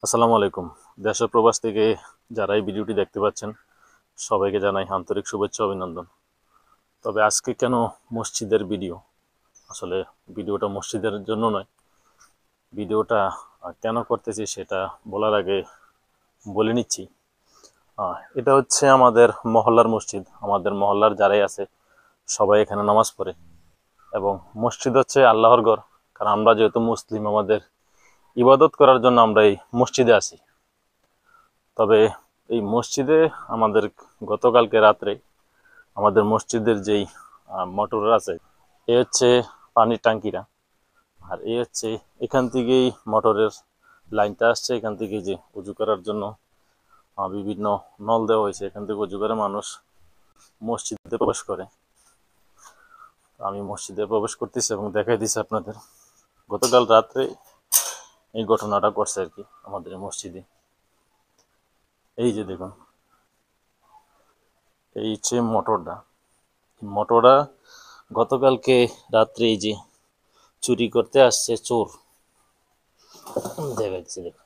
আসসালামু আলাইকুম। দেশ ও প্রবাস থেকে যারা এই ভিডিওটি দেখতে পাচ্ছেন সবাইকে জানাই আন্তরিক শুভেচ্ছা অভিনন্দন। তবে আজকে কেন মসজিদের ভিডিও? আসলে ভিডিওটা মসজিদের জন্য নয়। ভিডিওটা কেন করতেছি সেটা বলার আগে বলে নিচ্ছি। এটা হচ্ছে আমাদের মহল্লার মসজিদ। আমাদের মহল্লার যারাই আছে সবাই এখানে নামাজ পড়ে, এবং মসজিদ হচ্ছে আল্লাহর ঘর। কারণ আমরা যেহেতু মুসলিম, আমাদের ইবাদত করার জন্য আমরা এই মসজিদে আছি। তবে এই মসজিদে আমাদের গতকালকে রাত্রে আমাদের মসজিদের যেই মোটর আছে, এ হচ্ছে পানির ট্যাঙ্কিটা, আর এই হচ্ছে এখান থেকেই মোটরের লাইনটা আসছে। এখান থেকে যে উজু করার জন্য বিভিন্ন নল দেওয়া হয়েছে, এখান থেকে উজু করে মানুষ মসজিদে প্রবেশ করে। আমি মসজিদে প্রবেশ করতেছি এবং দেখাই দিচ্ছি আপনাদের। গতকাল রাত্রে এই ঘটনাটা করছে আর কি আমাদের মসজিদে। এই যে দেখুন, এই হচ্ছে মোটরটা গতকালকে রাত্রে এই যে চুরি করতে আসছে চোর। দেখাচ্ছি দেখুন,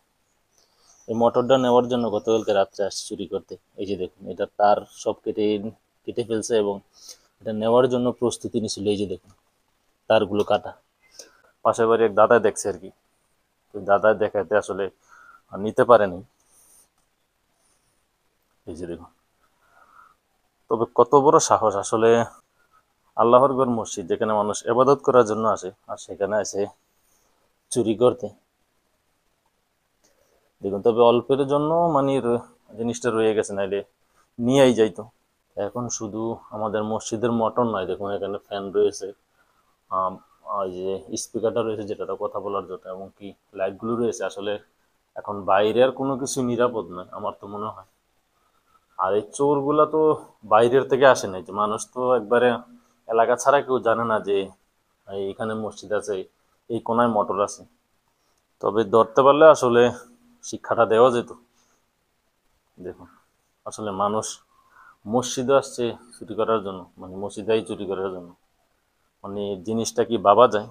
এই মোটরটা নেওয়ার জন্য গতকালকে রাত্রে আসছে চুরি করতে। এই যে দেখুন, এটা তার সব কেটে কেটে ফেলছে এবং এটা নেওয়ার জন্য প্রস্তুতি নিছিল। এই যে দেখুন, তারগুলো কাটা। পাশের বাড়ি এক দাদা দেখছে আর কি, তো দাদা দেখাতে আসলে নিতে পারেনি। এই যে দেখুন, তবে কত বড় সাহস আসলে! আল্লাহর ঘর মসজিদ, যেখানে মানুষ ইবাদত করার জন্য আসে, আর সেখানে আসে চুরি করতে। দেখুন, তবে অল্পের জন্য মানে জিনিসটা রয়ে গেছে, নাইলে নিয়েই যাইতো। এখন শুধু আমাদের মসজিদের মোটর নয়, দেখুন এখানে ফ্যান রয়েছে, ওই যে স্পিকারটা রয়েছে যেটা কথা বলার জন্য, এবং কি লাইটগুলো রয়েছে। আসলে এখন বাইরে আর কোনো কিছু নিরাপদ নয় আমার তো মনে হয়। আর এই চোরগুলা তো বাইরের থেকে আসে নাই, যে মানুষ তো একবারে এলাকা ছাড়া কেউ জানে না যে এইখানে মসজিদ আছে, এই কোনায় মোটর আছে। তবে ধরতে পারলে আসলে শিক্ষাটা দেওয়া যেত। দেখুন, আসলে মানুষ মসজিদে আসছে চুরি করার জন্য, মানে মসজিদেই চুরি করার জন্য, মানে জিনিসটা কি ভাবা যায়?